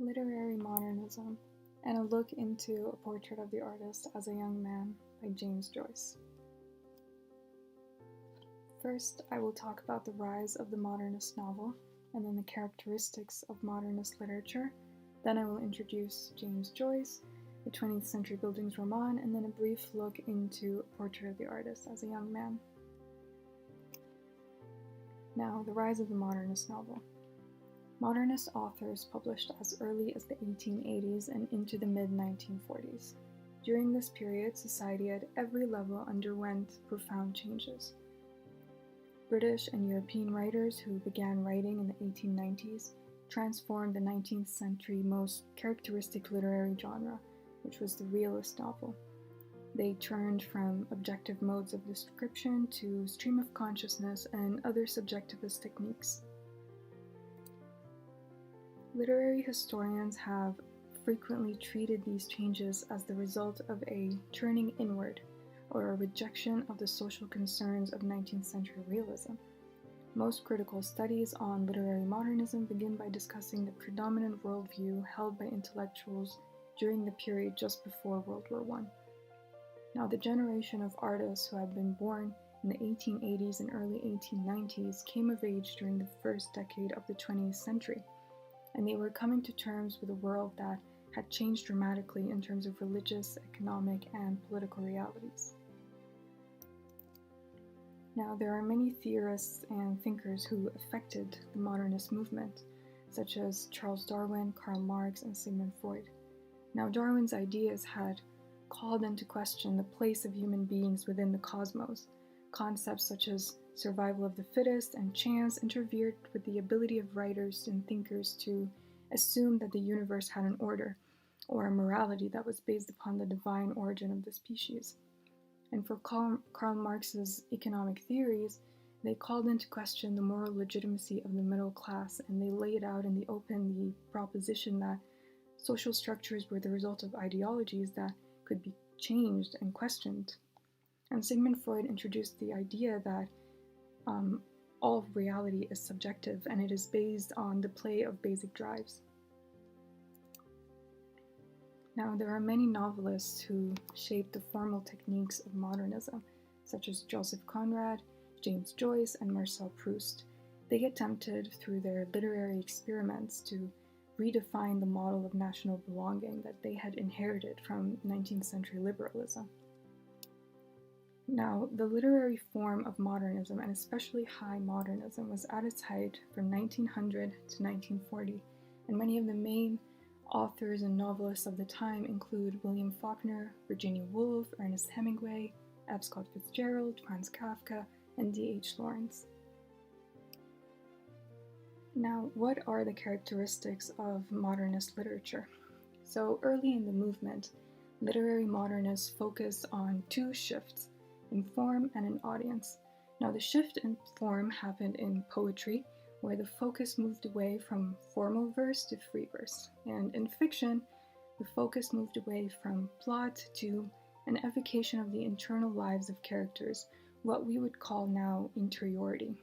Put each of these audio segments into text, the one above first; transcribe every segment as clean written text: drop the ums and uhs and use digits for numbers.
Literary Modernism, and a look into A Portrait of the Artist as a Young Man by James Joyce. First, I will talk about the rise of the modernist novel, and then the characteristics of modernist literature. Then I will introduce James Joyce, the 20th century Bildungsroman, and then a brief look into A Portrait of the Artist as a Young Man. Now, the rise of the modernist novel. Modernist authors published as early as the 1880s and into the mid-1940s. During this period, society at every level underwent profound changes. British and European writers who began writing in the 1890s transformed the 19th century most characteristic literary genre, which was the realist novel. They turned from objective modes of description to stream of consciousness and other subjectivist techniques. Literary historians have frequently treated these changes as the result of a turning inward, or a rejection of the social concerns of 19th century realism. Most critical studies on literary modernism begin by discussing the predominant worldview held by intellectuals during the period just before World War I. Now, the generation of artists who had been born in the 1880s and early 1890s came of age during the first decade of the 20th century, and they were coming to terms with a world that had changed dramatically in terms of religious, economic, and political realities. Now, there are many theorists and thinkers who affected the modernist movement, such as Charles Darwin, Karl Marx, and Sigmund Freud. Now, Darwin's ideas had called into question the place of human beings within the cosmos. Concepts such as survival of the fittest and chance interfered with the ability of writers and thinkers to assume that the universe had an order, or a morality that was based upon the divine origin of the species. And for Karl Marx's economic theories, they called into question the moral legitimacy of the middle class, and they laid out in the open the proposition that social structures were the result of ideologies that could be changed and questioned. And Sigmund Freud introduced the idea that all of reality is subjective, and it is based on the play of basic drives. Now, there are many novelists who shaped the formal techniques of modernism, such as Joseph Conrad, James Joyce, and Marcel Proust. They attempted, through their literary experiments, to redefine the model of national belonging that they had inherited from 19th century liberalism. Now, the literary form of modernism, and especially high modernism, was at its height from 1900 to 1940, and many of the main authors and novelists of the time include William Faulkner, Virginia Woolf, Ernest Hemingway, F. Scott Fitzgerald, Franz Kafka, and D.H. Lawrence. Now, what are the characteristics of modernist literature? So, early in the movement, literary modernists focused on two shifts, in form and in audience. Now, the shift in form happened in poetry, where the focus moved away from formal verse to free verse. And in fiction, the focus moved away from plot to an evocation of the internal lives of characters, what we would call now interiority.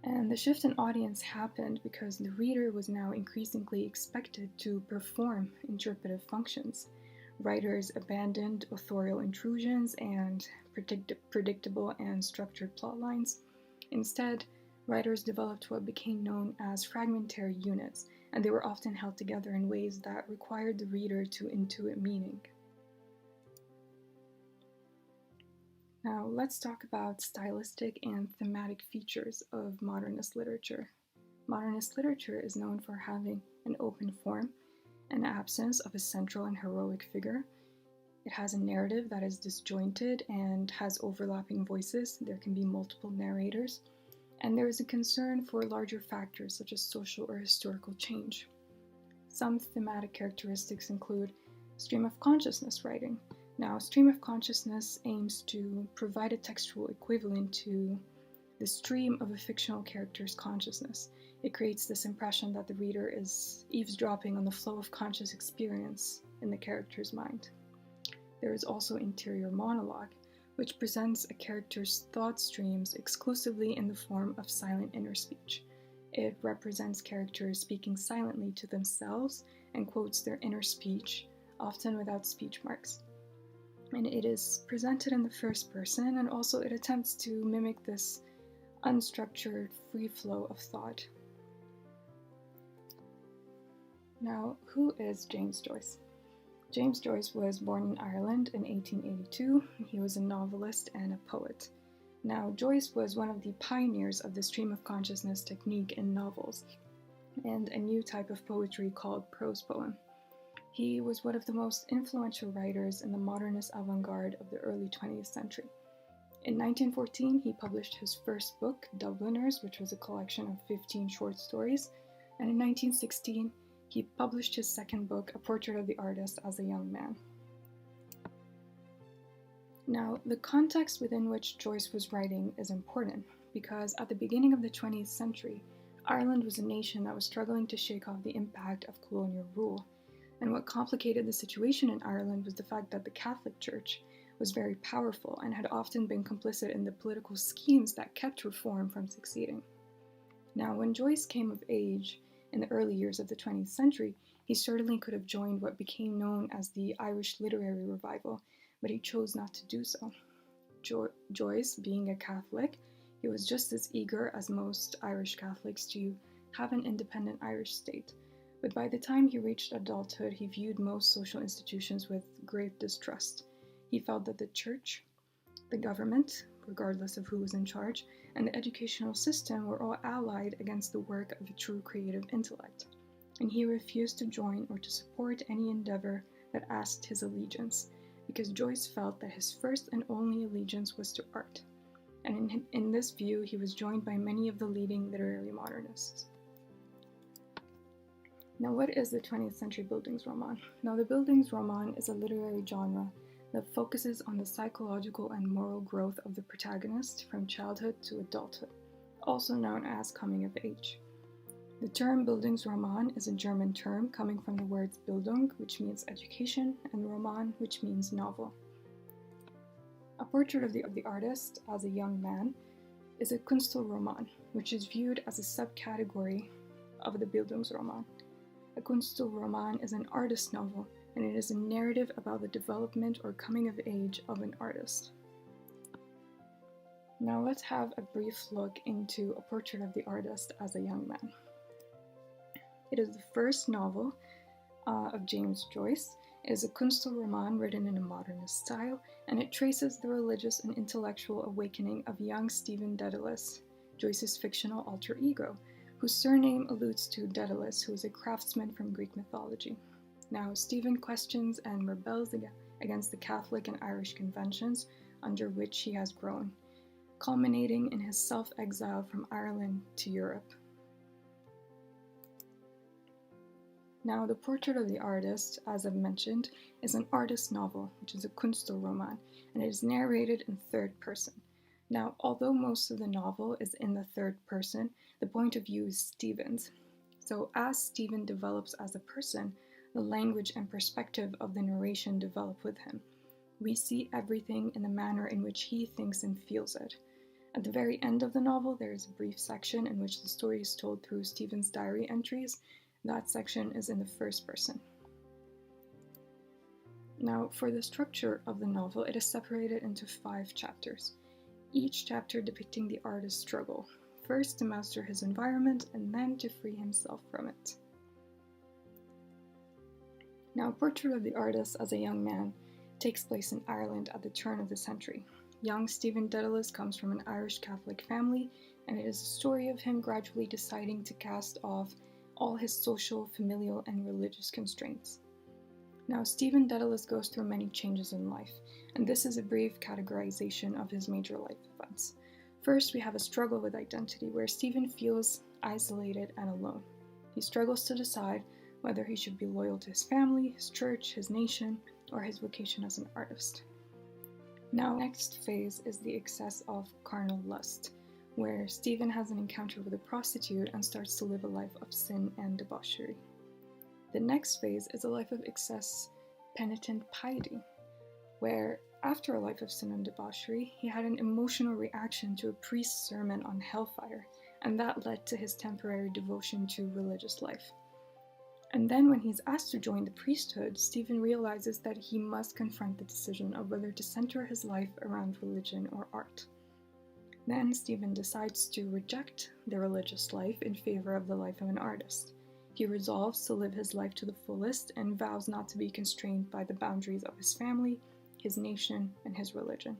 And the shift in audience happened because the reader was now increasingly expected to perform interpretive functions. Writers abandoned authorial intrusions and predictable and structured plot lines. Instead, writers developed what became known as fragmentary units, and they were often held together in ways that required the reader to intuit meaning. Now, let's talk about stylistic and thematic features of modernist literature. Modernist literature is known for having an open form, an absence of a central and heroic figure. It has a narrative that is disjointed and has overlapping voices. There can be multiple narrators. And there is a concern for larger factors such as social or historical change. Some thematic characteristics include stream of consciousness writing. Now, stream of consciousness aims to provide a textual equivalent to the stream of a fictional character's consciousness. It creates this impression that the reader is eavesdropping on the flow of conscious experience in the character's mind. There is also interior monologue, which presents a character's thought streams exclusively in the form of silent inner speech. It represents characters speaking silently to themselves and quotes their inner speech, often without speech marks. And it is presented in the first person, and also it attempts to mimic this unstructured free flow of thought. Now, who is James Joyce? James Joyce was born in Ireland in 1882. He was a novelist and a poet. Now, Joyce was one of the pioneers of the stream of consciousness technique in novels and a new type of poetry called prose poem. He was one of the most influential writers in the modernist avant-garde of the early 20th century. In 1914, he published his first book, Dubliners, which was a collection of 15 short stories, and in 1916, he published his second book, A Portrait of the Artist as a Young Man. Now, the context within which Joyce was writing is important because at the beginning of the 20th century, Ireland was a nation that was struggling to shake off the impact of colonial rule. And what complicated the situation in Ireland was the fact that the Catholic Church was very powerful and had often been complicit in the political schemes that kept reform from succeeding. Now, when Joyce came of age in the early years of the 20th century, he certainly could have joined what became known as the Irish Literary Revival, but he chose not to do so. Joyce, being a Catholic, he was just as eager as most Irish Catholics to have an independent Irish state. But by the time he reached adulthood, he viewed most social institutions with great distrust. He felt that the church, the government, regardless of who was in charge, and the educational system were all allied against the work of a true creative intellect. And he refused to join or to support any endeavor that asked his allegiance, because Joyce felt that his first and only allegiance was to art. And in this view, he was joined by many of the leading literary modernists. Now, what is the 20th century Bildungsroman? Now, the Bildungsroman is a literary genre that focuses on the psychological and moral growth of the protagonist from childhood to adulthood, also known as coming of age. The term Bildungsroman is a German term coming from the words Bildung, which means education, and Roman, which means novel. A Portrait of the Artist as a Young Man is a Kunstelroman, which is viewed as a subcategory of the Bildungsroman. A Kunstelroman is an artist novel, and it is a narrative about the development or coming of age of an artist. Now let's have a brief look into A Portrait of the Artist as a Young Man. It is the first novel of James Joyce. It is a Kunstelroman written in a modernist style, and it traces the religious and intellectual awakening of young Stephen Dedalus, Joyce's fictional alter ego, whose surname alludes to Daedalus, who is a craftsman from Greek mythology. Now, Stephen questions and rebels against the Catholic and Irish conventions under which he has grown, culminating in his self-exile from Ireland to Europe. Now, The Portrait of the Artist, as I've mentioned, is an artist novel, which is a Kunstelroman, and it is narrated in third person. Now, although most of the novel is in the third person, the point of view is Stephen's. So as Stephen develops as a person, the language and perspective of the narration develop with him. We see everything in the manner in which he thinks and feels it. At the very end of the novel, there is a brief section in which the story is told through Stephen's diary entries. That section is in the first person. Now, for the structure of the novel, it is separated into 5 chapters, each chapter depicting the artist's struggle, first to master his environment and then to free himself from it. Now, Portrait of the Artist as a Young Man takes place in Ireland at the turn of the century. Young Stephen Dedalus comes from an Irish Catholic family, and it is a story of him gradually deciding to cast off all his social, familial, and religious constraints. Now, Stephen Dedalus goes through many changes in life, and this is a brief categorization of his major life events. First, we have a struggle with identity, where Stephen feels isolated and alone. He struggles to decide whether he should be loyal to his family, his church, his nation, or his vocation as an artist. Now, next phase is the excess of carnal lust, where Stephen has an encounter with a prostitute and starts to live a life of sin and debauchery. The next phase is a life of excess penitent piety, where after a life of sin and debauchery, he had an emotional reaction to a priest's sermon on hellfire, and that led to his temporary devotion to religious life. And then when he's asked to join the priesthood, Stephen realizes that he must confront the decision of whether to center his life around religion or art. Then Stephen decides to reject the religious life in favor of the life of an artist. He resolves to live his life to the fullest and vows not to be constrained by the boundaries of his family, his nation, and his religion.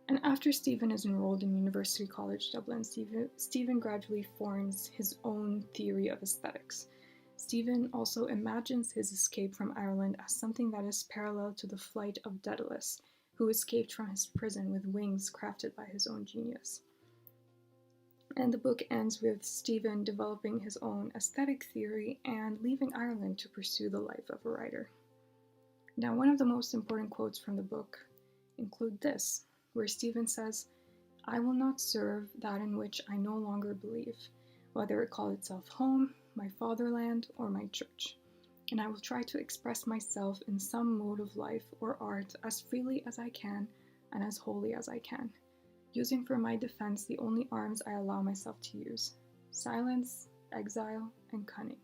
And after Stephen is enrolled in University College Dublin, Stephen gradually forms his own theory of aesthetics. Stephen also imagines his escape from Ireland as something that is parallel to the flight of Daedalus, who escaped from his prison with wings crafted by his own genius. And the book ends with Stephen developing his own aesthetic theory and leaving Ireland to pursue the life of a writer. Now, one of the most important quotes from the book include this, where Stephen says, "I will not serve that in which I no longer believe, whether it call itself home, my fatherland, or my church. And I will try to express myself in some mode of life or art as freely as I can and as wholly as I can, using for my defense the only arms I allow myself to use: silence, exile, and cunning."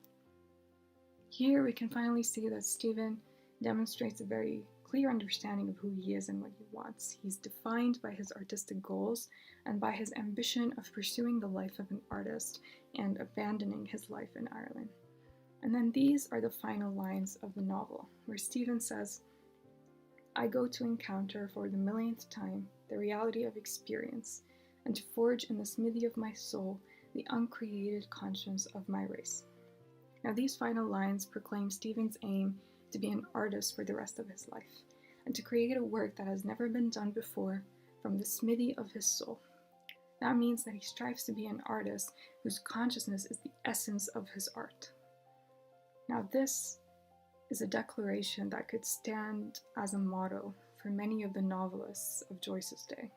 Here we can finally see that Stephen demonstrates a very clear understanding of who he is and what he wants. He's defined by his artistic goals and by his ambition of pursuing the life of an artist and abandoning his life in Ireland. And then these are the final lines of the novel, where Stephen says, "I go to encounter for the millionth time the reality of experience, and to forge in the smithy of my soul the uncreated conscience of my race." Now these final lines proclaim Stephen's aim to be an artist for the rest of his life, and to create a work that has never been done before from the smithy of his soul. That means that he strives to be an artist whose consciousness is the essence of his art. Now this is a declaration that could stand as a motto for many of the novelists of Joyce's day.